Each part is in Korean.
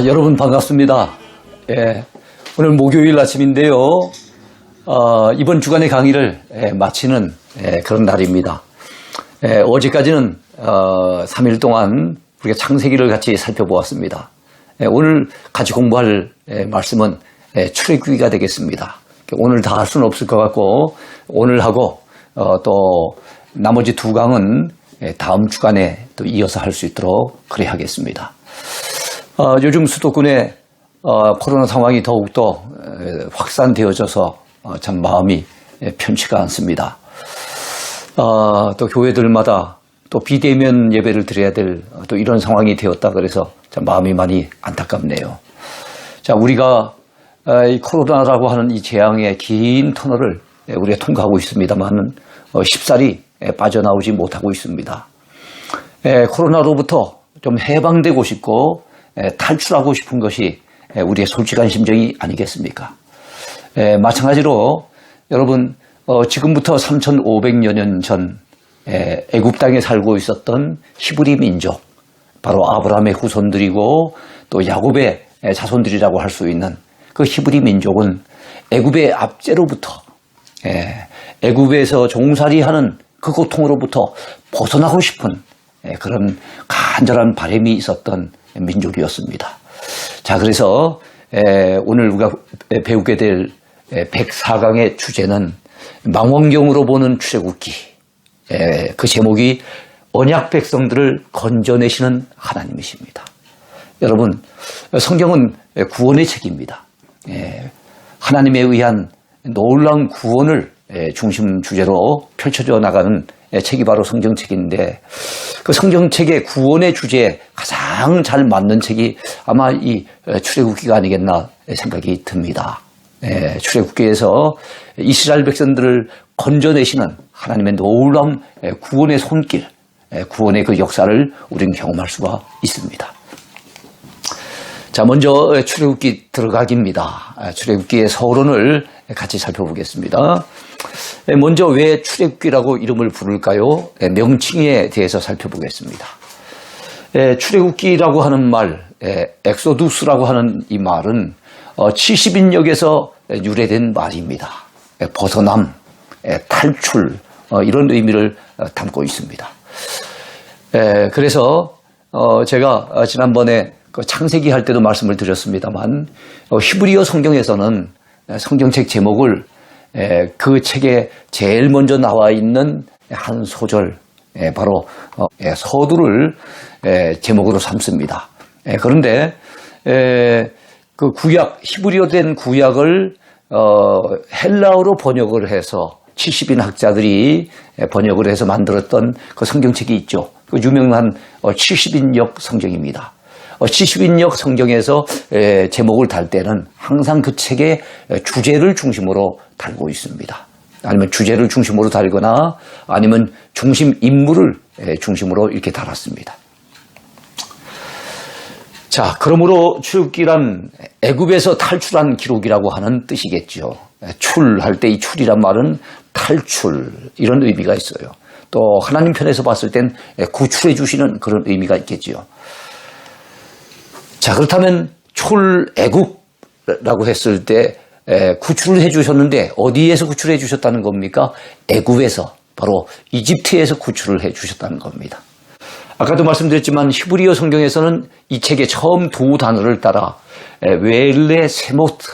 여러분 반갑습니다. 오늘 목요일 아침인데요. 이번 주간의 강의를 마치는 그런 날입니다. 어제까지는 3일 동안 우리가 창세기를 같이 살펴보았습니다. 오늘 같이 공부할 말씀은 출애굽기가 되겠습니다. 오늘 다 할 수는 없을 것 같고 오늘 하고 또 나머지 두 강은 다음 주간에 또 이어서 할 수 있도록 그래 하겠습니다. 요즘 수도권의 코로나 상황이 더욱더 확산되어져서 참 마음이 편치가 않습니다. 또 교회들마다 또 비대면 예배를 드려야 될 또 이런 상황이 되었다 그래서 참 마음이 많이 안타깝네요. 자, 우리가 이 코로나라고 하는 이 재앙의 긴 터널을 우리가 통과하고 있습니다만 쉽사리 빠져나오지 못하고 있습니다. 코로나로부터 좀 해방되고 싶고 탈출하고 싶은 것이 우리의 솔직한 심정이 아니겠습니까? 마찬가지로 여러분 지금부터 3,500여 년 전 애굽 땅에 살고 있었던 히브리 민족, 바로 아브라함의 후손들이고 또 야곱의 자손들이라고 할 수 있는 그 히브리 민족은 애굽의 압제로부터 애굽에서 종살이하는 그 고통으로부터 벗어나고 싶은 그런 간절한 바람이 있었던 민족이었습니다. 자, 그래서 오늘 우리가 배우게 될 104강의 주제는 망원경으로 보는 출애굽기. 그 제목이 언약 백성들을 건져내시는 하나님이십니다. 여러분, 성경은 구원의 책입니다. 하나님에 의한 놀라운 구원을 중심 주제로 펼쳐져 나가는 책이 바로 성경책인데 그 성경책의 구원의 주제에 가장 잘 맞는 책이 아마 이 출애굽기가 아니겠나 생각이 듭니다. 출애굽기에서 이스라엘 백성들을 건져내시는 하나님의 놀라운 구원의 손길, 구원의 그 역사를 우리는 경험할 수가 있습니다. 자, 먼저 출애굽기 들어가기입니다. 출애굽기의 서론을 같이 살펴보겠습니다. 먼저 왜 출애굽기라고 이름을 부를까요? 명칭에 대해서 살펴보겠습니다. 출애굽기라고 하는 말, 엑소두스라고 하는 이 말은 70인역에서 유래된 말입니다. 벗어남, 탈출, 이런 의미를 담고 있습니다. 그래서 제가 지난번에 창세기 할 때도 말씀을 드렸습니다만 히브리어 성경에서는 성경책 제목을 그 책에 제일 먼저 나와 있는 한 소절, 바로 서두를 제목으로 삼습니다. 그런데 그 구약, 히브리어 된 구약을 헬라어로 번역을 해서 70인 학자들이 번역을 해서 만들었던 그 성경책이 있죠. 그 유명한 70인역 성경입니다. 70인역 성경에서 제목을 달 때는 항상 그 책의 주제를 중심으로 달고 있습니다. 아니면 주제를 중심으로 달거나 아니면 중심 인물을 중심으로 이렇게 달았습니다. 자, 그러므로 출애굽기란 애굽에서 탈출한 기록이라고 하는 뜻이겠죠. 출할 때 이 출이란 말은 탈출, 이런 의미가 있어요. 또 하나님 편에서 봤을 땐 구출해 주시는 그런 의미가 있겠지요. 자, 그렇다면 출애굽라고 했을 때 구출을 해 주셨는데 어디에서 구출해 주셨다는 겁니까? 애굽에서, 바로 이집트에서 구출을 해 주셨다는 겁니다. 아까도 말씀드렸지만 히브리어 성경에서는 이 책의 처음 두 단어를 따라 웰레 세모트,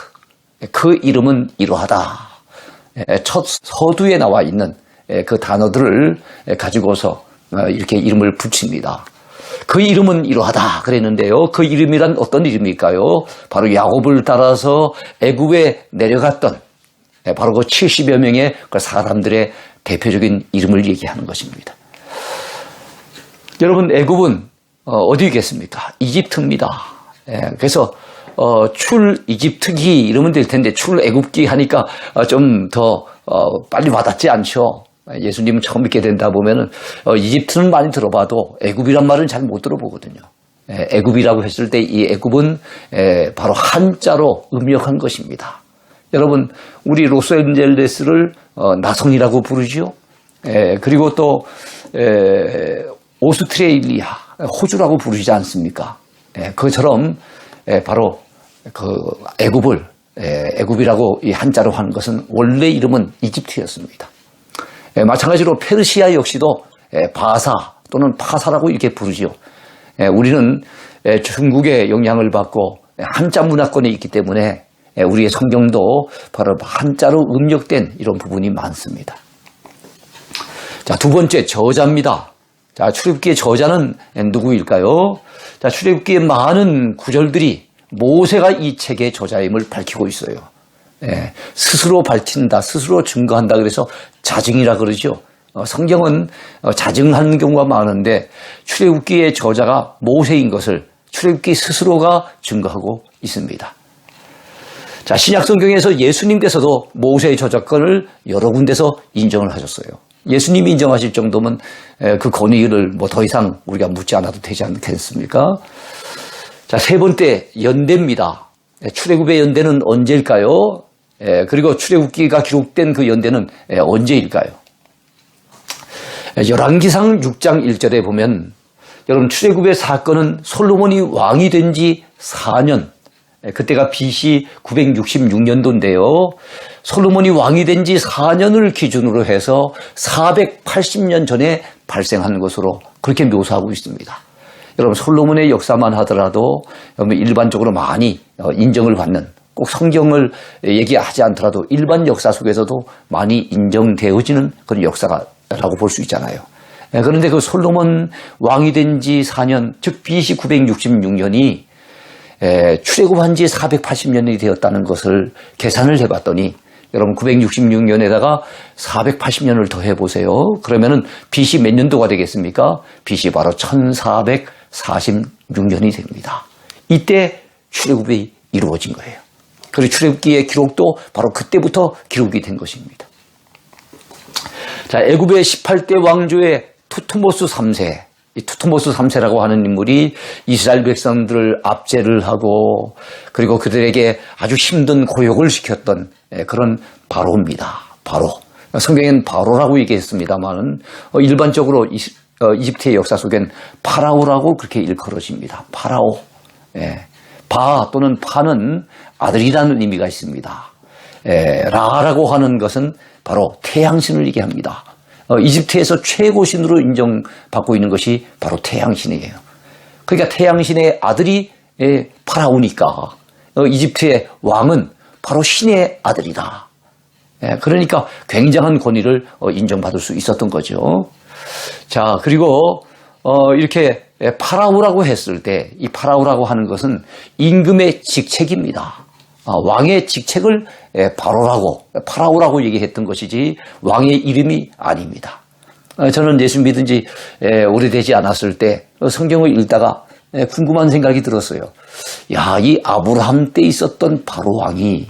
그 이름은 이러하다, 첫 서두에 나와 있는 그 단어들을 가지고서 이렇게 이름을 붙입니다. 그 이름은 이러하다 그랬는데요. 그 이름이란 어떤 이름일까요? 바로 야곱을 따라서 애굽에 내려갔던 바로 그 70여 명의 그 사람들의 대표적인 이름을 얘기하는 것입니다. 여러분, 애굽은 어디겠습니까? 이집트입니다. 그래서 출 이집트기 이러면 될 텐데 출애굽기 하니까 좀 더 빨리 와닿지 않죠. 예수님은 처음 믿게 된다 보면은 이집트는 많이 들어봐도 애굽이란 말은 잘 못 들어보거든요. 애굽이라고 했을 때 이 애굽은 바로 한자로 음역한 것입니다. 여러분, 우리 로스앤젤레스를 나성이라고 부르죠. 그리고 또 오스트레일리아, 호주라고 부르지 않습니까? 그것처럼 바로 그 애굽이라고 이 한자로 하는 것은 원래 이름은 이집트였습니다. 마찬가지로 페르시아 역시도 바사 또는 파사라고 이렇게 부르지요. 우리는 중국의 영향을 받고 한자 문화권에 있기 때문에 우리의 성경도 바로 한자로 음력된 이런 부분이 많습니다. 자, 두 번째 저자입니다. 자, 출애굽기의 저자는 누구일까요? 자, 출애굽기의 많은 구절들이 모세가 이 책의 저자임을 밝히고 있어요. 스스로 밝힌다, 스스로 증거한다 그래서 자증이라 그러죠. 성경은 자증하는 경우가 많은데 출애굽기의 저자가 모세인 것을 출애굽기 스스로가 증거하고 있습니다. 자, 신약 성경에서 예수님께서도 모세의 저작권을 여러 군데서 인정을 하셨어요. 예수님이 인정하실 정도면 그 권위를 뭐 더 이상 우리가 묻지 않아도 되지 않겠습니까? 자, 세 번째 연대입니다. 출애굽의 연대는 언제일까요? 그리고 출애굽기가 기록된 그 연대는 언제일까요? 열왕기상 6장 1절에 보면 여러분 출애굽의 사건은 솔로몬이 왕이 된 지 4년, 그때가 BC 966년도인데요. 솔로몬이 왕이 된 지 4년을 기준으로 해서 480년 전에 발생한 것으로 그렇게 묘사하고 있습니다. 여러분 솔로몬의 역사만 하더라도 일반적으로 많이 인정을 받는, 꼭 성경을 얘기하지 않더라도 일반 역사 속에서도 많이 인정되어지는 그런 역사라고 볼 수 있잖아요. 그런데 그 솔로몬 왕이 된 지 4년, 즉 BC 966년이 출애굽한 지 480년이 되었다는 것을 계산을 해봤더니 여러분 966년에다가 480년을 더 해보세요. 그러면은 BC 몇 년도가 되겠습니까? BC 바로 1446년이 됩니다. 이때 출애굽이 이루어진 거예요. 그리고 출애굽기의 기록도 바로 그때부터 기록이 된 것입니다. 자, 애굽의 18대 왕조의 투트모스 3세, 이 투트모스 3세라고 하는 인물이 이스라엘 백성들을 압제를 하고 그리고 그들에게 아주 힘든 고역을 시켰던 그런 바로입니다. 바로. 성경엔 바로라고 얘기했습니다만 일반적으로 이집트의 역사 속엔 파라오라고 그렇게 일컬어집니다. 파라오. 바 또는 파는 아들이라는 의미가 있습니다. 라라고 하는 것은 바로 태양신을 얘기합니다. 이집트에서 최고신으로 인정받고 있는 것이 바로 태양신이에요. 그러니까 태양신의 아들이 파라오니까 이집트의 왕은 바로 신의 아들이다. 그러니까 굉장한 권위를 인정받을 수 있었던 거죠. 자, 그리고 이렇게 파라오라고 했을 때 이 파라오라고 하는 것은 임금의 직책입니다. 왕의 직책을 파라오라고 얘기했던 것이지 왕의 이름이 아닙니다. 저는 예수 믿은 지 오래되지 않았을 때 성경을 읽다가 궁금한 생각이 들었어요. 야, 이 아브라함 때 있었던 바로 왕이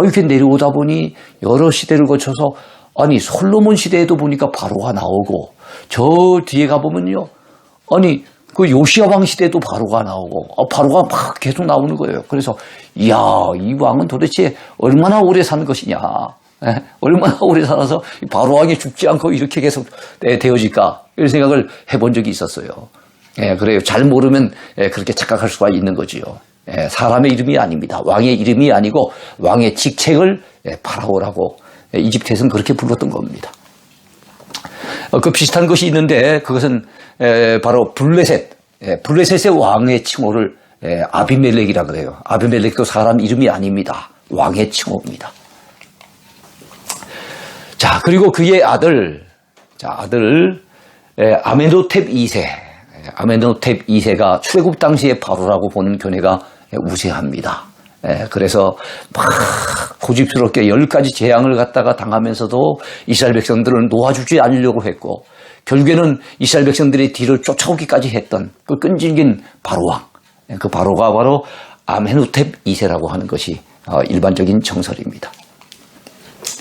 이렇게 내려오다 보니 여러 시대를 거쳐서 아니 솔로몬 시대에도 보니까 바로가 나오고 저 뒤에 가보면요. 아니 그 요시야 왕 시대에도 바로가 나오고 바로가 막 계속 나오는 거예요. 그래서 이야, 이 왕은 도대체 얼마나 오래 산 것이냐. 얼마나 오래 살아서 바로 왕이 죽지 않고 이렇게 계속 되어질까 이런 생각을 해본 적이 있었어요. 그래요. 잘 모르면 그렇게 착각할 수가 있는 거지요. 사람의 이름이 아닙니다. 왕의 이름이 아니고 왕의 직책을 파라오라고 이집트에서는 그렇게 불렀던 겁니다. 그 비슷한 것이 있는데 그것은 바로 블레셋의 왕의 칭호를 아비멜렉이라 그래요. 아비멜렉도 사람 이름이 아닙니다. 왕의 칭호입니다. 자, 그리고 그의 아들 아메노텝 2세. 아메노텝 2세가 출애굽 당시의 바로라고 보는 견해가 우세합니다. 그래서 막 고집스럽게 10가지 재앙을 갖다가 당하면서도 이스라엘 백성들을 놓아주지 않으려고 했고 결국에는 이스라엘 백성들의 뒤를 쫓아오기까지 했던 그 끈질긴 바로왕. 그 바로가 바로 아메노텝 2세라고 하는 것이 일반적인 정설입니다.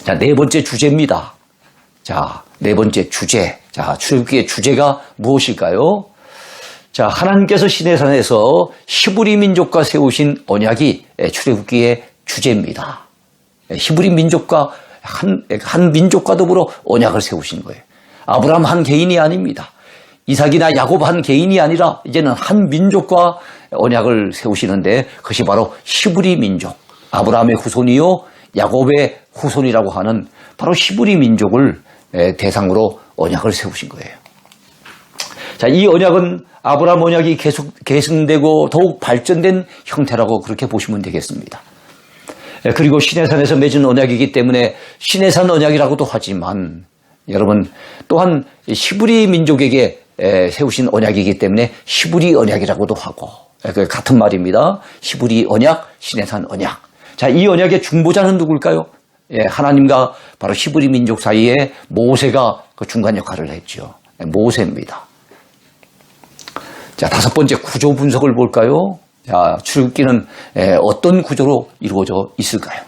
자, 네 번째 주제입니다. 자, 네 번째 주제. 자, 출애굽기의 주제가 무엇일까요? 자, 하나님께서 시내산에서 히브리 민족과 세우신 언약이 출애굽기의 주제입니다. 히브리 민족과 한 민족과 더불어 언약을 세우신 거예요. 아브라함 한 개인이 아닙니다. 이삭이나 야곱 한 개인이 아니라 이제는 한 민족과 언약을 세우시는데 그것이 바로 히브리 민족, 아브라함의 후손이요 야곱의 후손이라고 하는 바로 히브리 민족을 대상으로 언약을 세우신 거예요. 자, 이 언약은 아브라함 언약이 계속 계승되고 더욱 발전된 형태라고 그렇게 보시면 되겠습니다. 그리고 시내산에서 맺은 언약이기 때문에 시내산 언약이라고도 하지만 여러분 또한 히브리 민족에게 세우신 언약이기 때문에 히브리 언약이라고도 하고 같은 말입니다. 히브리 언약, 시내산 언약. 자, 이 언약의 중보자는 누굴까요? 하나님과 바로 히브리 민족 사이에 모세가 그 중간 역할을 했죠. 모세입니다. 자, 다섯 번째 구조 분석을 볼까요? 자, 출애굽기는 어떤 구조로 이루어져 있을까요?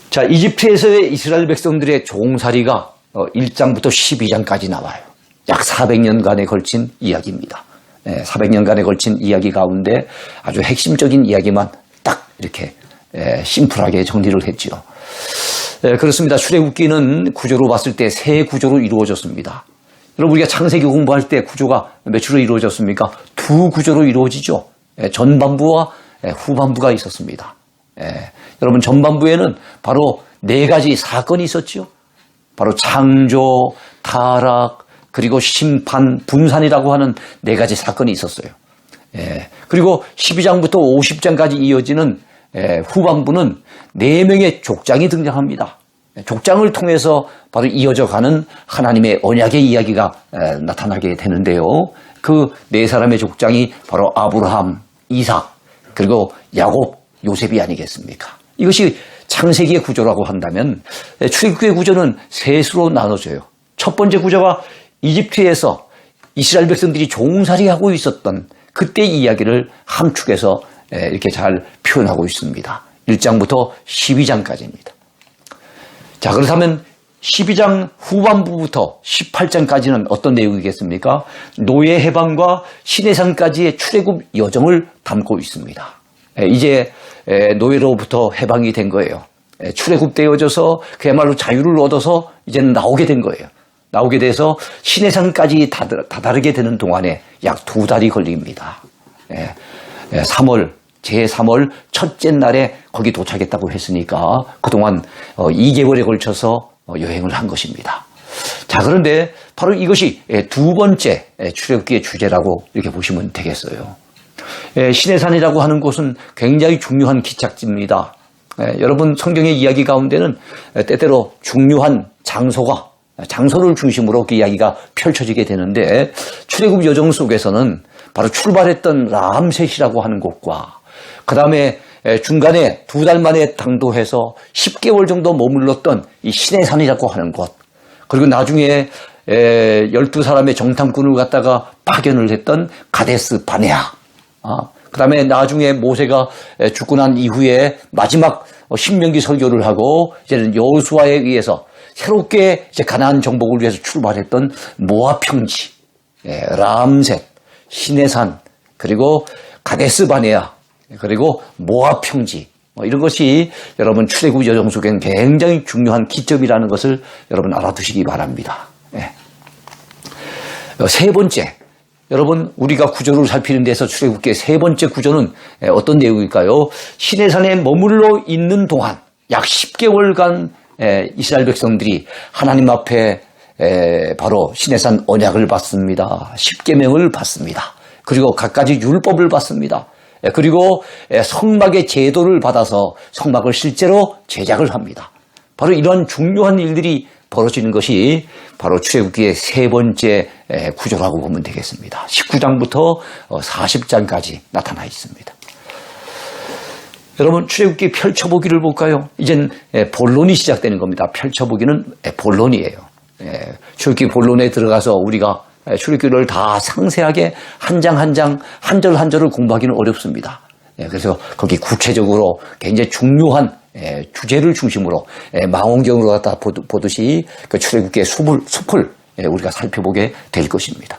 자, 이집트에서의 이스라엘 백성들의 종살이가 1장부터 12장까지 나와요. 약 400년간에 걸친 이야기입니다. 400년간에 걸친 이야기 가운데 아주 핵심적인 이야기만 딱 이렇게 심플하게 정리를 했지요. 그렇습니다. 출애굽기는 구조로 봤을 때 세 구조로 이루어졌습니다. 여러분 우리가 창세기 공부할 때 구조가 몇 주로 이루어졌습니까? 두 구조로 이루어지죠. 전반부와 후반부가 있었습니다. 여러분 전반부에는 바로 네 가지 사건이 있었죠. 바로 창조, 타락, 그리고 심판, 분산이라고 하는 네 가지 사건이 있었어요. 그리고 12장부터 50장까지 이어지는 후반부는 4명의 족장이 등장합니다. 족장을 통해서 바로 이어져 가는 하나님의 언약의 이야기가 나타나게 되는데요. 그 네 사람의 족장이 바로 아브라함, 이삭, 그리고 야곱, 요셉이 아니겠습니까? 이것이 창세기의 구조라고 한다면 출애굽기의 구조는 셋으로 나눠져요. 첫 번째 구조가 이집트에서 이스라엘 백성들이 종살이하고 있었던 그때 이야기를 함축해서 이렇게 잘 표현하고 있습니다. 1장부터 12장까지입니다. 자, 그렇다면 12장 후반부부터 18장까지는 어떤 내용이겠습니까? 노예 해방과 시내산까지의 출애굽 여정을 담고 있습니다. 이제 노예로부터 해방이 된 거예요. 출애굽되어져서 그야말로 자유를 얻어서 이제는 나오게 된 거예요. 나오게 돼서 시내산까지 다다르게 되는 동안에 약 2달이 걸립니다. 3월 제3월 첫째 날에 거기 도착했다고 했으니까 그동안 2개월에 걸쳐서 여행을 한 것입니다. 자, 그런데 바로 이것이 두 번째 출애굽기의 주제라고 이렇게 보시면 되겠어요. 시내산이라고 하는 곳은 굉장히 중요한 기착지입니다. 여러분 성경의 이야기 가운데는 때때로 중요한 장소를 중심으로 그 이야기가 펼쳐지게 되는데 출애굽 여정 속에서는 바로 출발했던 람셋이라고 하는 곳과 그 다음에 중간에 2달 만에 당도해서 10개월 정도 머물렀던 이 시내산이라고 하는 곳, 그리고 나중에 12사람의 정탐꾼을 갖다가 파견을 했던 가데스 바네아, 그 다음에 나중에 모세가 죽고 난 이후에 마지막 신명기 설교를 하고 이제는 여호수아에 의해서 새롭게 이제 가나안 정복을 위해서 출발했던 모압 평지, 람셋, 시내산, 그리고 가데스 바네아, 그리고 모압 평지, 이런 것이 여러분 출애굽 여정 속에는 굉장히 중요한 기점이라는 것을 여러분 알아두시기 바랍니다. 세 번째, 여러분 우리가 구조를 살피는 데서 출애굽기의 세 번째 구조는 어떤 내용일까요? 시내산에 머물러 있는 동안 약 10개월간 이스라엘 백성들이 하나님 앞에 바로 시내산 언약을 받습니다. 10계명을 받습니다. 그리고 갖가지 율법을 받습니다. 그리고 성막의 제도를 받아서 성막을 실제로 제작을 합니다. 바로 이런 중요한 일들이 벌어지는 것이 바로 출애굽기의 세 번째 구조라고 보면 되겠습니다. 19장부터 40장까지 나타나 있습니다. 여러분 출애굽기 펼쳐보기를 볼까요? 이젠 본론이 시작되는 겁니다. 펼쳐보기는 본론이에요. 출애굽기 본론에 들어가서 우리가 출애굽기를 다 상세하게 한 장 한 장, 한 절 한 절을 공부하기는 어렵습니다. 그래서 거기 구체적으로 굉장히 중요한 주제를 중심으로 망원경으로 갖다 보듯이 그 출애굽기의 숲을 우리가 살펴보게 될 것입니다.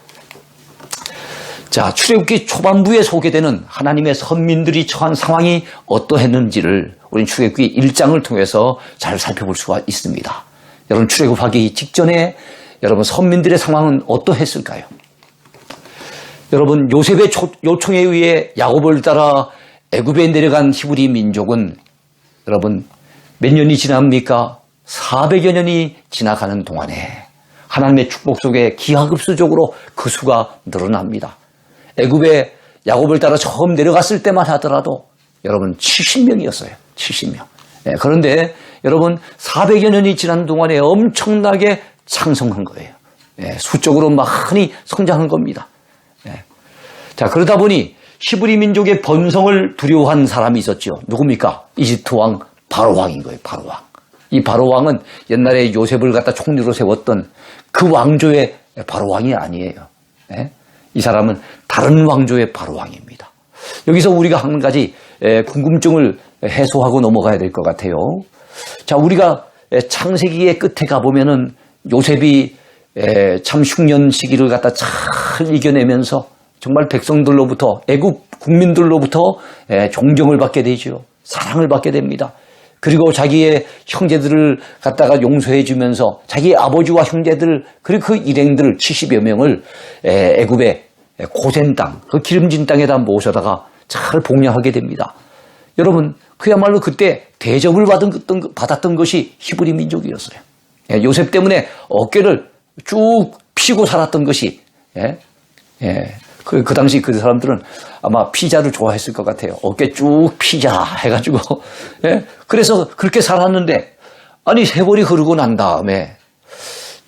자, 출애굽기 초반부에 소개되는 하나님의 선민들이 처한 상황이 어떠했는지를 우리는 출애굽기 1장을 통해서 잘 살펴볼 수가 있습니다. 여러분 출애굽하기 직전에 여러분 선민들의 상황은 어떠했을까요? 여러분 요셉의 요청에 의해 야곱을 따라 애굽에 내려간 히브리 민족은 여러분 몇 년이 지납니까? 400여 년이 지나가는 동안에 하나님의 축복 속에 기하급수적으로 그 수가 늘어납니다. 애굽에 야곱을 따라 처음 내려갔을 때만 하더라도 여러분 70명이었어요. 70명. 그런데 여러분 400여 년이 지난 동안에 엄청나게 창성한 거예요. 수적으로 많이 성장한 겁니다. 자, 그러다 보니 히브리 민족의 번성을 두려워한 사람이 있었죠. 누굽니까? 이집트 왕 바로 왕인 거예요. 바로 왕. 이 바로 왕은 옛날에 요셉을 갖다 총리로 세웠던 그 왕조의 바로 왕이 아니에요. 이 사람은 다른 왕조의 바로 왕입니다. 여기서 우리가 한 가지 궁금증을 해소하고 넘어가야 될 것 같아요. 자, 우리가 창세기의 끝에 가보면은 요셉이 참 흉년 시기를 갖다 잘 이겨내면서 정말 백성들로부터 애굽 국민들로부터 존경을 받게 되죠. 사랑을 받게 됩니다. 그리고 자기의 형제들을 갖다가 용서해 주면서 자기 아버지와 형제들 그리고 그 일행들 70여 명을 애굽의 고센 땅, 그 기름진 땅에다 모셔다가 잘 복양하게 됩니다. 여러분 그야말로 그때 대접을 받았던 것이 히브리 민족이었어요. 요셉 때문에 어깨를 쭉 피고 살았던 것이 그 당시 그 사람들은 아마 피자를 좋아했을 것 같아요. 어깨 쭉 피자 해가지고 그래서 그렇게 살았는데 아니 세월이 흐르고 난 다음에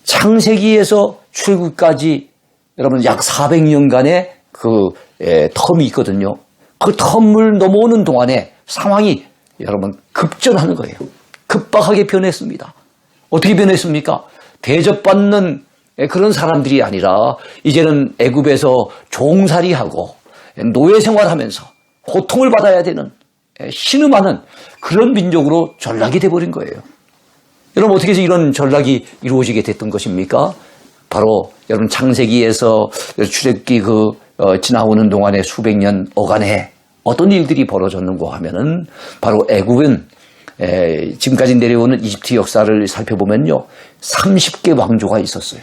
창세기에서 출국까지 여러분 약 400년간의 그 텀이 있거든요. 그 텀을 넘어오는 동안에 상황이 여러분 급전하는 거예요. 급박하게 변했습니다. 어떻게 변했습니까? 대접받는 그런 사람들이 아니라 이제는 애굽에서 종살이하고 노예 생활하면서 고통을 받아야 되는 신음하는 그런 민족으로 전락이 돼버린 거예요. 여러분 어떻게 해서 이런 전락이 이루어지게 됐던 것입니까? 바로 여러분 창세기에서 출애굽기 지나오는 동안에 수백 년 어간에 어떤 일들이 벌어졌는가 하면은 바로 애굽은 지금까지 내려오는 이집트 역사를 살펴보면요 30개 왕조가 있었어요.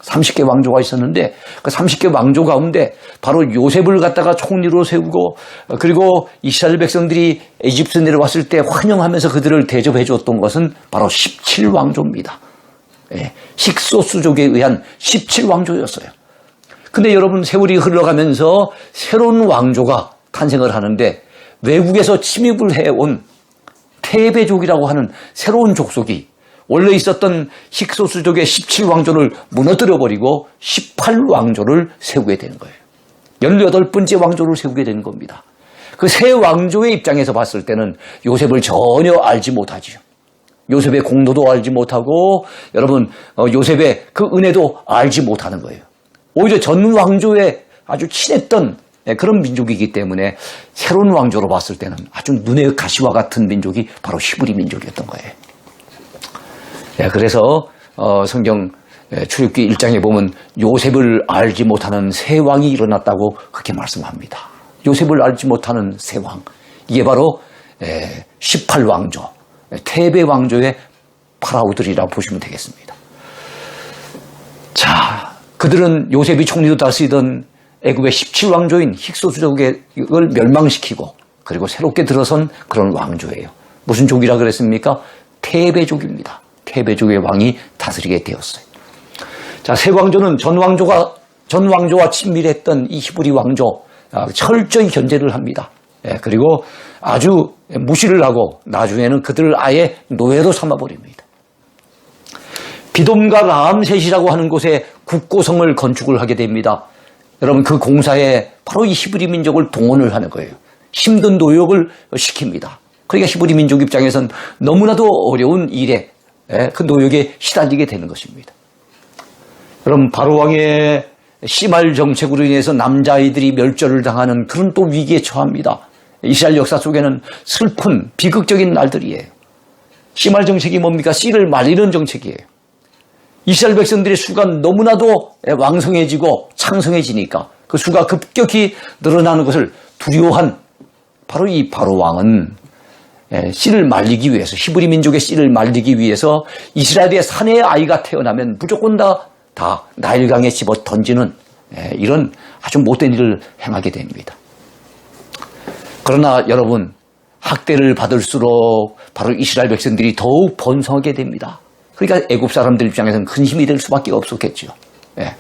30개 왕조가 있었는데 그 30개 왕조 가운데 바로 요셉을 갖다가 총리로 세우고 그리고 이스라엘 백성들이 이집트 내려왔을 때 환영하면서 그들을 대접해 줬던 것은 바로 17왕조입니다. 힉소스족에 의한 17왕조였어요. 근데 여러분 세월이 흘러가면서 새로운 왕조가 탄생을 하는데 외국에서 침입을 해온 테베족이라고 하는 새로운 족속이 원래 있었던 힉소스족의 17왕조를 무너뜨려버리고 18왕조를 세우게 되는 거예요. 18번째 왕조를 세우게 되는 겁니다. 그 새 왕조의 입장에서 봤을 때는 요셉을 전혀 알지 못하지요. 요셉의 공로도 알지 못하고 여러분 요셉의 그 은혜도 알지 못하는 거예요. 오히려 전 왕조에 아주 친했던 그런 민족이기 때문에 새로운 왕조로 봤을 때는 아주 눈의 가시와 같은 민족이 바로 히브리 민족이었던 거예요. 그래서 성경 출애굽기 1장에 보면 요셉을 알지 못하는 새 왕이 일어났다고 그렇게 말씀합니다. 요셉을 알지 못하는 새 왕. 이게 바로 18왕조, 테베 왕조의 파라오들이라고 보시면 되겠습니다. 자, 그들은 요셉이 총리로 다스리던 애굽의 17왕조인 힉소스족을 멸망시키고 그리고 새롭게 들어선 그런 왕조예요. 무슨 족이라 그랬습니까? 테베족입니다. 테베족의 왕이 다스리게 되었어요. 자, 새 왕조는 전 왕조와 친밀했던 이 히브리 왕조 철저히 견제를 합니다. 그리고 아주 무시를 하고 나중에는 그들을 아예 노예로 삼아버립니다. 비돔과 라암셋이라고 하는 곳에 국고성을 건축을 하게 됩니다. 여러분 그 공사에 바로 이 히브리 민족을 동원을 하는 거예요. 힘든 노역을 시킵니다. 그러니까 히브리 민족 입장에선 너무나도 어려운 일에 그 노역에 시달리게 되는 것입니다. 여러분 바로 왕의 시말 정책으로 인해서 남자아이들이 멸절을 당하는 그런 또 위기에 처합니다. 이스라엘 역사 속에는 슬픈 비극적인 날들이에요. 시말 정책이 뭡니까? 씨를 말리는 정책이에요. 이스라엘 백성들의 수가 너무나도 왕성해지고 창성해지니까 그 수가 급격히 늘어나는 것을 두려워한 바로 이 바로 왕은 씨를 말리기 위해서 히브리 민족의 씨를 말리기 위해서 이스라엘의 사내의 아이가 태어나면 무조건 다 다 나일강에 집어 던지는 이런 아주 못된 일을 행하게 됩니다. 그러나 여러분, 학대를 받을수록 바로 이스라엘 백성들이 더욱 번성하게 됩니다. 그러니까 애굽 사람들 입장에서는 큰 힘이 될 수밖에 없었겠죠. 예.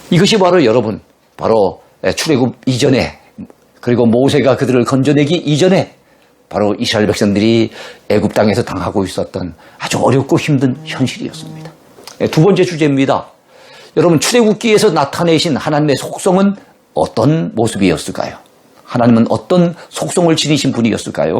이것이 바로 여러분, 바로 출애굽 이전에, 그리고 모세가 그들을 건져내기 이전에 바로 이스라엘 백성들이 애굽 땅에서 당하고 있었던 아주 어렵고 힘든 현실이었습니다. 두 번째 주제입니다. 여러분, 출애굽기에서 나타내신 하나님의 속성은 어떤 모습이었을까요? 하나님은 어떤 속성을 지니신 분이었을까요?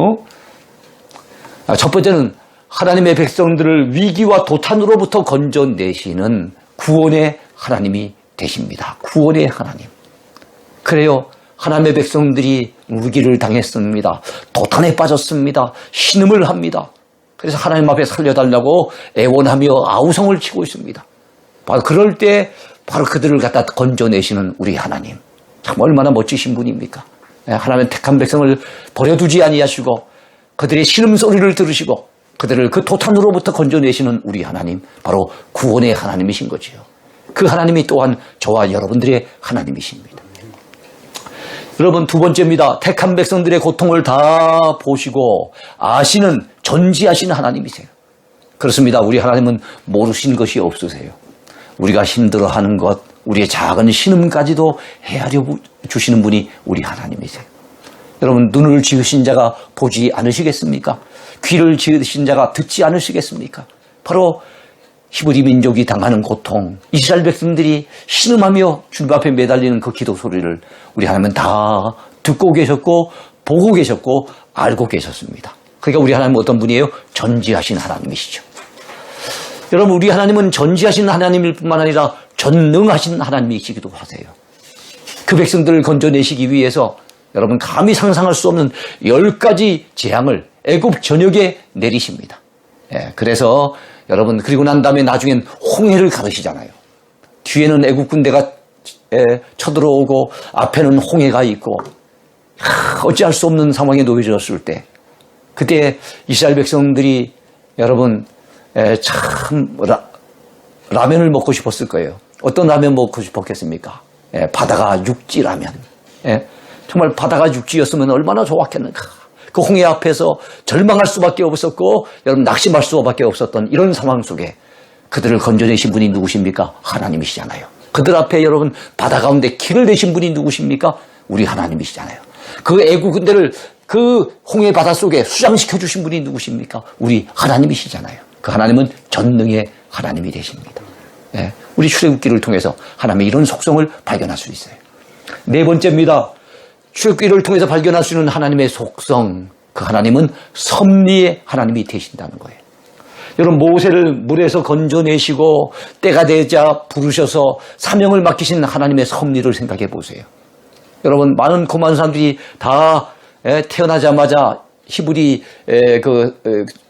첫 번째는 하나님의 백성들을 위기와 도탄으로부터 건져내시는 구원의 하나님이 되십니다. 구원의 하나님. 그래요. 하나님의 백성들이 위기를 당했습니다. 도탄에 빠졌습니다. 신음을 합니다. 그래서 하나님 앞에 살려달라고 애원하며 아우성을 치고 있습니다. 바로 그럴 때 바로 그들을 갖다 건져내시는 우리 하나님. 참 얼마나 멋지신 분입니까? 하나님의 택한 백성을 버려두지 아니하시고 그들의 신음소리를 들으시고 그들을 그 도탄으로부터 건져내시는 우리 하나님, 바로 구원의 하나님이신 거지요. 그 하나님이 또한 저와 여러분들의 하나님이십니다. 여러분, 두 번째입니다. 택한 백성들의 고통을 다 보시고 아시는, 전지하시는 하나님이세요. 그렇습니다. 우리 하나님은 모르신 것이 없으세요. 우리가 힘들어하는 것, 우리의 작은 신음까지도 헤아려 주시는 분이 우리 하나님이세요. 여러분, 눈을 지으신 자가 보지 않으시겠습니까? 귀를 지으신 자가 듣지 않으시겠습니까? 바로 히브리 민족이 당하는 고통, 이스라엘 백성들이 신음하며 주님 앞에 매달리는 그 기도 소리를 우리 하나님은 다 듣고 계셨고 보고 계셨고 알고 계셨습니다. 그러니까 우리 하나님은 어떤 분이에요? 전지하신 하나님이시죠. 여러분, 우리 하나님은 전지하신 하나님일 뿐만 아니라 전능하신 하나님이시기도 하세요. 그 백성들을 건져내시기 위해서 여러분, 감히 상상할 수 없는 10가지 재앙을 애굽 전역에 내리십니다. 그래서 여러분, 그리고 난 다음에 나중엔 홍해를 가르시잖아요. 뒤에는 애굽 군대가 쳐들어오고 앞에는 홍해가 있고 어찌할 수 없는 상황에 놓여졌을 때, 그때 이스라엘 백성들이 여러분 참 라면을 먹고 싶었을 거예요. 어떤 라면 먹고 싶었겠습니까? 바다가 육지 라면. 정말 바다가 육지였으면 얼마나 좋았겠는가. 그 홍해 앞에서 절망할 수밖에 없었고 여러분 낙심할 수밖에 없었던 이런 상황 속에 그들을 건져내신 분이 누구십니까? 하나님이시잖아요. 그들 앞에 여러분 바다 가운데 길을 내신 분이 누구십니까? 우리 하나님이시잖아요. 그 애국 군대를 그 홍해 바다 속에 수장시켜 주신 분이 누구십니까? 우리 하나님이시잖아요. 그 하나님은 전능의 하나님이 되십니다. 우리 출애굽기를 통해서 하나님의 이런 속성을 발견할 수 있어요. 네 번째입니다. 출애굽기를 통해서 발견할 수 있는 하나님의 속성, 그 하나님은 섭리의 하나님이 되신다는 거예요. 여러분, 모세를 물에서 건져내시고 때가 되자 부르셔서 사명을 맡기신 하나님의 섭리를 생각해 보세요. 여러분, 많은 고마운 사람들이 다 태어나자마자 히브리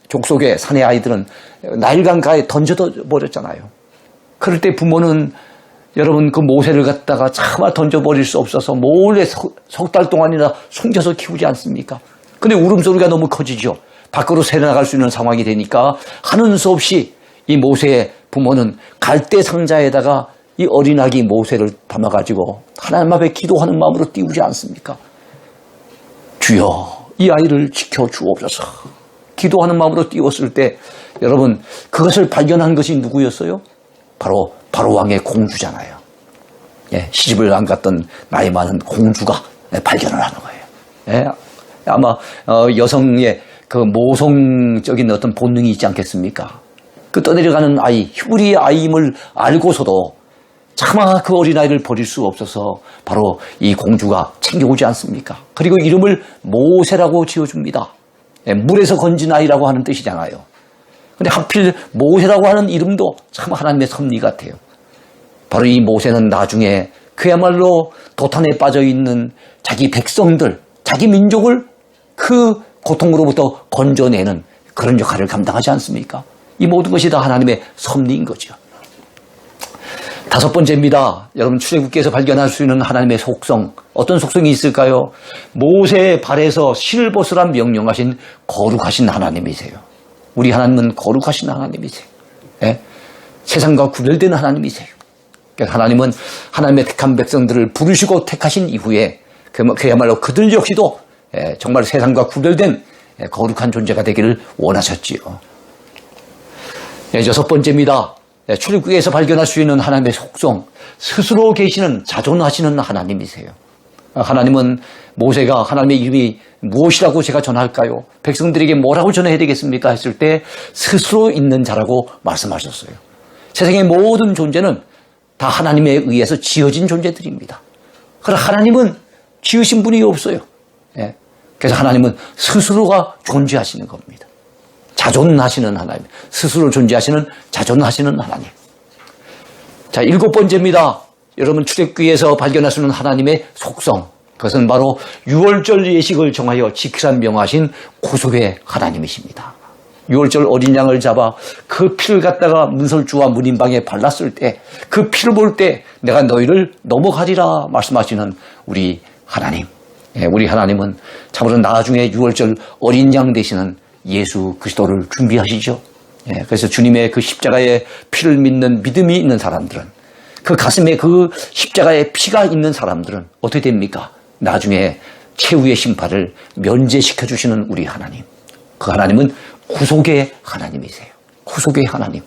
족속의 사내 아이들은 나일강가에 던져져 버렸잖아요. 그럴 때 부모는 여러분 그 모세를 갖다가 차마 던져버릴 수 없어서 몰래 석 달 동안이나 숨겨서 키우지 않습니까? 근데 울음소리가 너무 커지죠. 밖으로 새나갈 수 있는 상황이 되니까 하는 수 없이 이 모세의 부모는 갈대 상자에다가 이 어린아기 모세를 담아가지고 하나님 앞에 기도하는 마음으로 띄우지 않습니까? 주여, 이 아이를 지켜주옵소서. 기도하는 마음으로 띄웠을 때 여러분 그것을 발견한 것이 누구였어요? 바로 왕의 공주잖아요. 시집을 안 갔던 나이 많은 공주가 발견을 하는 거예요. 아마 여성의 그 모성적인 어떤 본능이 있지 않겠습니까? 그 떠내려가는 아이, 히브리의 아이임을 알고서도 차마 그 어린아이를 버릴 수 없어서 바로 이 공주가 챙겨오지 않습니까? 그리고 이름을 모세라고 지어줍니다. 물에서 건진 아이라고 하는 뜻이잖아요. 근데 하필 모세라고 하는 이름도 참 하나님의 섭리 같아요. 바로 이 모세는 나중에 그야말로 도탄에 빠져있는 자기 백성들, 자기 민족을 그 고통으로부터 건져내는 그런 역할을 감당하지 않습니까? 이 모든 것이 다 하나님의 섭리인 거죠. 다섯 번째입니다. 여러분, 출애굽기에서 발견할 수 있는 하나님의 속성, 어떤 속성이 있을까요? 모세의 발에서 실을 벗으라 명령하신 거룩하신 하나님이세요. 우리 하나님은 거룩하신 하나님이세요. 세상과 구별된 하나님이세요. 그러니까 하나님은 하나님의 택한 백성들을 부르시고 택하신 이후에 그야말로 그들 역시도 정말 세상과 구별된 거룩한 존재가 되기를 원하셨지요. 여섯 번째입니다. 출애굽기에서 발견할 수 있는 하나님의 속성, 스스로 계시는 자존하시는 하나님이세요. 하나님은 모세가 하나님의 이름이 무엇이라고 제가 전할까요? 백성들에게 뭐라고 전해야 되겠습니까? 했을 때 스스로 있는 자라고 말씀하셨어요. 세상의 모든 존재는 다 하나님에 의해서 지어진 존재들입니다. 그러나 하나님은 지으신 분이 없어요. 그래서 하나님은 스스로가 존재하시는 겁니다. 자존하시는 하나님, 스스로 존재하시는 자존하시는 하나님. 자, 일곱 번째입니다. 여러분 출애굽기에서 발견할 수 있는 하나님의 속성, 그것은 바로 유월절 예식을 정하여 지키란 명하신 구속의 하나님이십니다. 유월절 어린 양을 잡아 그 피를 갖다가 문설주와 문인방에 발랐을 때 그 피를 볼 때 내가 너희를 넘어가리라 말씀하시는 우리 하나님. 우리 하나님은 참으로 나중에 유월절 어린 양 되시는 예수 그리스도를 준비하시죠. 그래서 주님의 그 십자가의 피를 믿는 믿음이 있는 사람들은, 그 가슴에 그 십자가의 피가 있는 사람들은 어떻게 됩니까? 나중에 최후의 심판을 면제시켜 주시는 우리 하나님. 그 하나님은 구속의 하나님이세요. 구속의 하나님.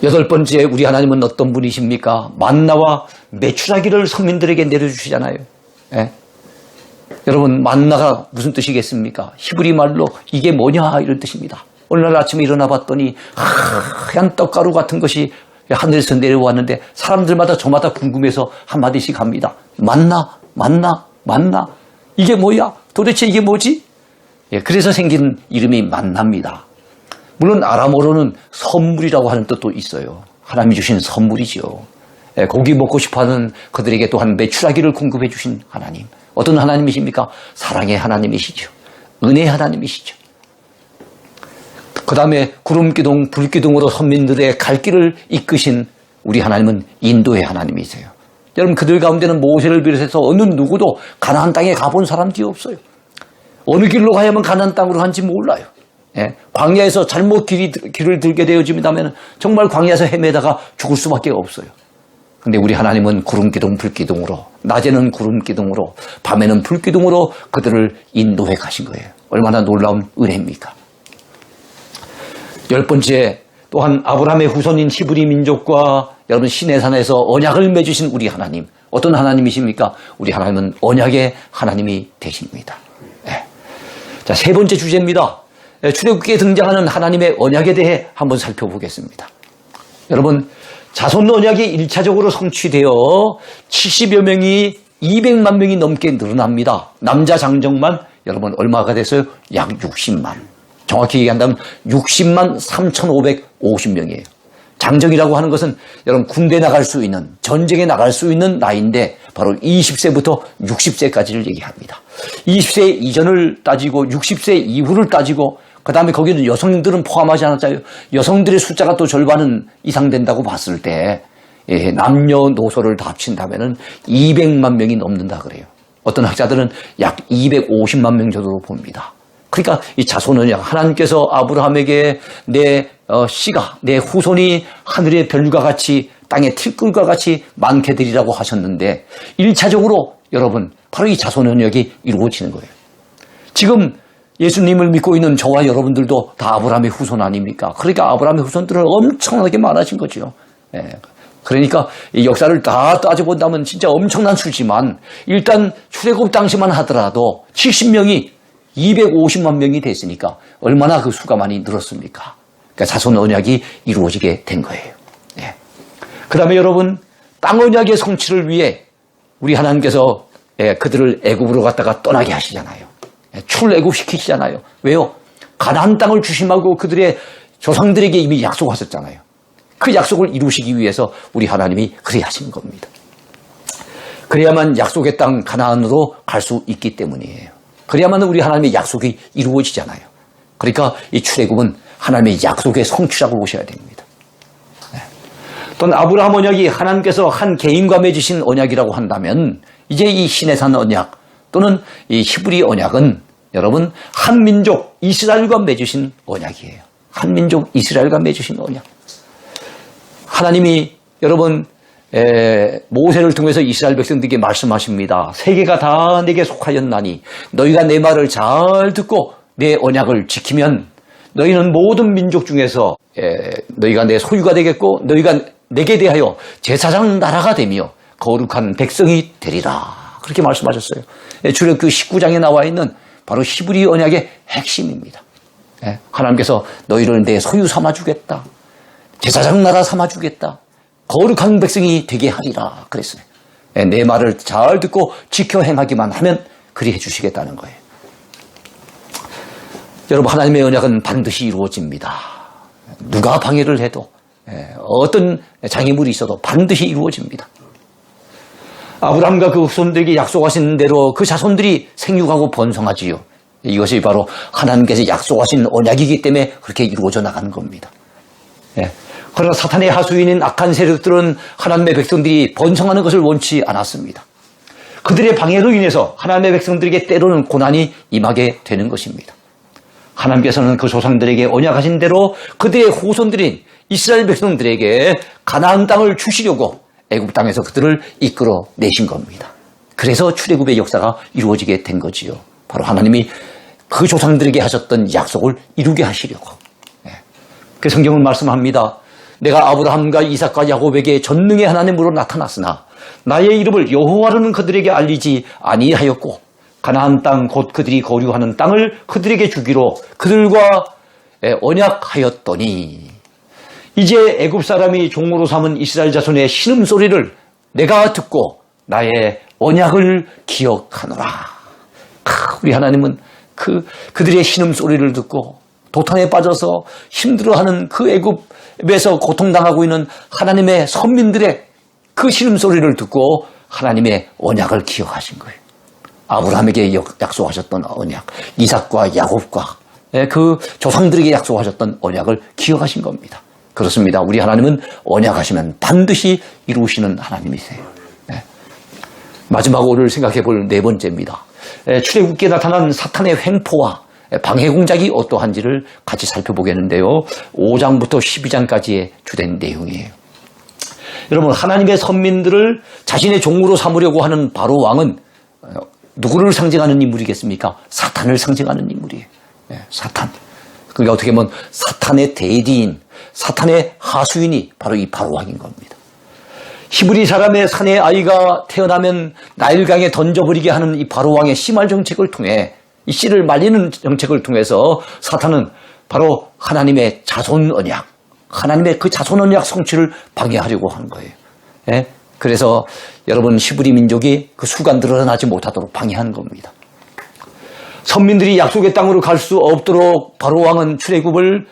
여덟 번째, 우리 하나님은 어떤 분이십니까? 만나와 메추라기를 선민들에게 내려주시잖아요. 여러분, 만나가 무슨 뜻이겠습니까? 히브리 말로 이게 뭐냐 이런 뜻입니다. 오늘날 아침에 일어나 봤더니 하얀 떡가루 같은 것이 하늘에서 내려왔는데 사람들마다 저마다 궁금해서 한마디씩 합니다. 만나, 만나, 만나. 이게 뭐야? 도대체 이게 뭐지? 그래서 생긴 이름이 만나입니다. 물론 아람어로는 선물이라고 하는 뜻도 있어요. 하나님이 주신 선물이지요. 고기 먹고 싶어하는 그들에게 또한 메추라기를 공급해 주신 하나님. 어떤 하나님이십니까? 사랑의 하나님이시죠. 은혜의 하나님이시죠. 그 다음에 구름기둥, 불기둥으로 선민들의 갈 길을 이끄신 우리 하나님은 인도의 하나님이세요. 여러분, 그들 가운데는 모세를 비롯해서 어느 누구도 가나안 땅에 가본 사람들이 없어요. 어느 길로 가야만 가나안 땅으로 간지 몰라요. 광야에서 잘못 길을 들게 되어집니다면 정말 광야에서 헤매다가 죽을 수밖에 없어요. 근데 우리 하나님은 구름기둥, 불기둥으로, 낮에는 구름기둥으로, 밤에는 불기둥으로 그들을 인도해 가신 거예요. 얼마나 놀라운 은혜입니까? 열 번째, 또한 아브라함의 후손인 히브리 민족과 여러분 시내산에서 언약을 맺으신 우리 하나님. 어떤 하나님이십니까? 우리 하나님은 언약의 하나님이 되십니다. 자, 세 번째 주제입니다. 출애굽기에 등장하는 하나님의 언약에 대해 한번 살펴보겠습니다. 여러분, 자손 언약이 1차적으로 성취되어 70여 명이 200만 명이 넘게 늘어납니다. 남자 장정만 여러분 얼마가 됐어요? 약 60만. 정확히 얘기한다면 60만 3,550명이에요. 장정이라고 하는 것은 여러분 군대 나갈 수 있는, 전쟁에 나갈 수 있는 나이인데 바로 20세부터 60세까지를 얘기합니다. 20세 이전을 따지고 60세 이후를 따지고 그 다음에 거기는 여성들은 포함하지 않았잖아요. 여성들의 숫자가 또 절반은 이상 된다고 봤을 때 남녀노소를 다 합친다면 200만 명이 넘는다 그래요. 어떤 학자들은 약 250만 명 정도로 봅니다. 그러니까 이 자손 언약, 하나님께서 아브라함에게 내 씨가, 내 후손이 하늘의 별과 같이 땅의 틸꿀과 같이 많게 되리라고 하셨는데 1차적으로 여러분 바로 이 자손 언약이 이루어지는 거예요. 지금 예수님을 믿고 있는 저와 여러분들도 다 아브라함의 후손 아닙니까? 그러니까 아브라함의 후손들은 엄청나게 많아진 거죠. 그러니까 이 역사를 다 따져본다면 진짜 엄청난 수지만 일단 출애굽 당시만 하더라도 70명이 250만 명이 됐으니까 얼마나 그 수가 많이 늘었습니까? 그러니까 자손 언약이 이루어지게 된 거예요. 그 다음에 여러분, 땅 언약의 성취를 위해 우리 하나님께서 그들을 애굽으로 갔다가 떠나게 하시잖아요. 출애굽시키시잖아요. 왜요? 가나안 땅을 주심하고 그들의 조상들에게 이미 약속하셨잖아요. 그 약속을 이루시기 위해서 우리 하나님이 그래 하신 겁니다. 그래야만 약속의 땅 가나안으로 갈 수 있기 때문이에요. 그래야만 우리 하나님의 약속이 이루어지잖아요. 그러니까 이 출애굽은 하나님의 약속의 성취라고 보셔야 됩니다. 또는 아브라함 언약이 하나님께서 한 개인과 맺으신 언약이라고 한다면 이제 이 시내산 언약 또는 이 히브리 언약은 여러분 한 민족 이스라엘과 맺으신 언약이에요. 한 민족 이스라엘과 맺으신 언약. 하나님이 여러분 모세를 통해서 이스라엘 백성들에게 말씀하십니다. 세계가 다 내게 속하였나니 너희가 내 말을 잘 듣고 내 언약을 지키면 너희는 모든 민족 중에서 너희가 내 소유가 되겠고 너희가 내게 대하여 제사장 나라가 되며 거룩한 백성이 되리라. 그렇게 말씀하셨어요. 출애굽기 19장에 나와 있는 바로 히브리 언약의 핵심입니다. 하나님께서 너희를 내 소유 삼아주겠다. 제사장 나라 삼아주겠다. 거룩한 백성이 되게 하리라 그랬어요. 내 말을 잘 듣고 지켜 행하기만 하면 그리 해주시겠다는 거예요. 여러분, 하나님의 언약은 반드시 이루어집니다. 누가 방해를 해도 어떤 장애물이 있어도 반드시 이루어집니다. 아브라함과 그 후손들에게 약속하신 대로 그 자손들이 생육하고 번성하지요. 이것이 바로 하나님께서 약속하신 언약이기 때문에 그렇게 이루어져 나가는 겁니다. 그러나 사탄의 하수인인 악한 세력들은 하나님의 백성들이 번성하는 것을 원치 않았습니다. 그들의 방해로 인해서 하나님의 백성들에게 때로는 고난이 임하게 되는 것입니다. 하나님께서는 그 조상들에게 언약하신 대로 그들의 후손들인 이스라엘 백성들에게 가나안 땅을 주시려고 애굽 땅에서 그들을 이끌어 내신 겁니다. 그래서 출애굽의 역사가 이루어지게 된 거지요. 바로 하나님이 그 조상들에게 하셨던 약속을 이루게 하시려고. 그 성경은 말씀합니다. 내가 아브라함과 이삭과 야곱에게 전능의 하나님으로 나타났으나 나의 이름을 여호와로는 그들에게 알리지 아니하였고 가나안 땅 곧 그들이 거류하는 땅을 그들에게 주기로 그들과 언약하였더니 이제 애굽 사람이 종으로 삼은 이스라엘 자손의 신음소리를 내가 듣고 나의 언약을 기억하노라. 우리 하나님은 그들의 신음소리를 듣고 도탄에 빠져서 힘들어하는 그 애굽에서 고통당하고 있는 하나님의 선민들의 그 신음소리를 듣고 하나님의 언약을 기억하신 거예요. 아브라함에게 약속하셨던 언약, 이삭과 야곱과 그 조상들에게 약속하셨던 언약을 기억하신 겁니다. 그렇습니다. 우리 하나님은 언약하시면 반드시 이루시는 하나님이세요. 마지막 오늘 생각해 볼 네 번째입니다. 출애굽기에 나타난 사탄의 횡포와 방해 공작이 어떠한지를 같이 살펴보겠는데요. 5장부터 12장까지의 주된 내용이에요. 여러분, 하나님의 선민들을 자신의 종으로 삼으려고 하는 바로 왕은 누구를 상징하는 인물이겠습니까? 사탄을 상징하는 인물이에요. 사탄. 그게 어떻게 보면 사탄의 대리인, 사탄의 하수인이 바로 이 바로 왕인 겁니다. 히브리 사람의 사내 아이가 태어나면 나일강에 던져버리게 하는 이 바로 왕의 심할 정책을 통해 이 씨를 말리는 정책을 통해서 사탄은 바로 하나님의 자손 언약, 하나님의 그 자손 언약 성취를 방해하려고 하는 거예요. 그래서 여러분 히브리 민족이 그 수가 늘어나지 못하도록 방해하는 겁니다. 선민들이 약속의 땅으로 갈 수 없도록 바로 왕은 출애굽을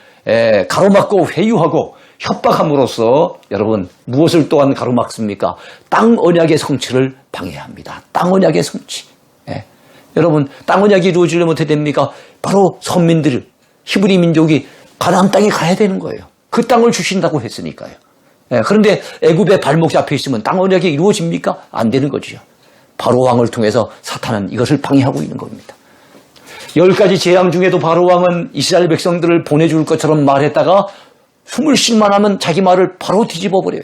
가로막고 회유하고 협박함으로써 여러분 무엇을 또한 가로막습니까? 땅 언약의 성취를 방해합니다. 땅 언약의 성취. 여러분 땅 언약이 이루어지려면 어떻게 됩니까? 바로 선민들, 히브리 민족이 가나안 땅에 가야 되는 거예요. 그 땅을 주신다고 했으니까요. 그런데 애굽의 발목 잡혀 있으면 땅 언약이 이루어집니까? 안 되는 거죠. 바로 왕을 통해서 사탄은 이것을 방해하고 있는 겁니다. 10가지 재앙 중에도 바로 왕은 이스라엘 백성들을 보내줄 것처럼 말했다가 숨을 쉴만 하면 자기 말을 바로 뒤집어 버려요.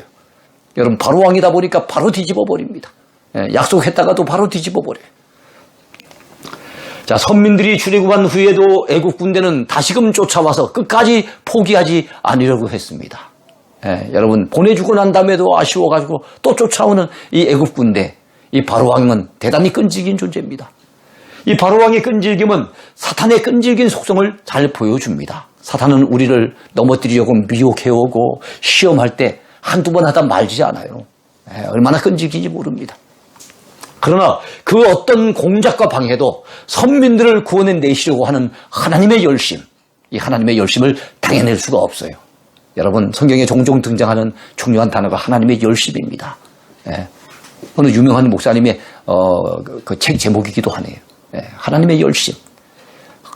여러분 바로 왕이다 보니까 바로 뒤집어 버립니다. 약속했다가도 바로 뒤집어 버려요. 자, 선민들이 출애굽한 후에도 애굽 군대는 다시금 쫓아와서 끝까지 포기하지 않으려고 했습니다. 여러분 보내주고 난 다음에도 아쉬워가지고 또 쫓아오는 이 애굽 군대, 이 바로 왕은 대단히 끈질긴 존재입니다. 이 바로 왕의 끈질김은 사탄의 끈질긴 속성을 잘 보여줍니다. 사탄은 우리를 넘어뜨리려고 미혹해오고 시험할 때 한두 번 하다 말지 않아요. 얼마나 끈질긴지 모릅니다. 그러나 그 어떤 공작과 방해도 선민들을 구원해내시려고 하는 하나님의 열심, 이 하나님의 열심을 당해낼 수가 없어요. 여러분 성경에 종종 등장하는 중요한 단어가 하나님의 열심입니다. 어느 유명한 목사님의 그 책 제목이기도 하네요. 하나님의 열심.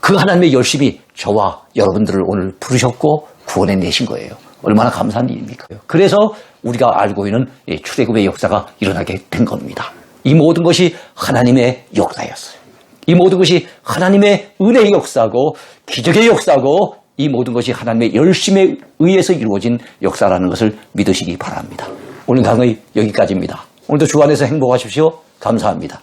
그 하나님의 열심이 저와 여러분들을 오늘 부르셨고 구원해내신 거예요. 얼마나 감사한 일입니까? 그래서 우리가 알고 있는 출애굽의 역사가 일어나게 된 겁니다. 이 모든 것이 하나님의 역사였어요. 이 모든 것이 하나님의 은혜의 역사고 기적의 역사고 이 모든 것이 하나님의 열심에 의해서 이루어진 역사라는 것을 믿으시기 바랍니다. 오늘 강의 여기까지입니다. 오늘도 주안에서 행복하십시오. 감사합니다.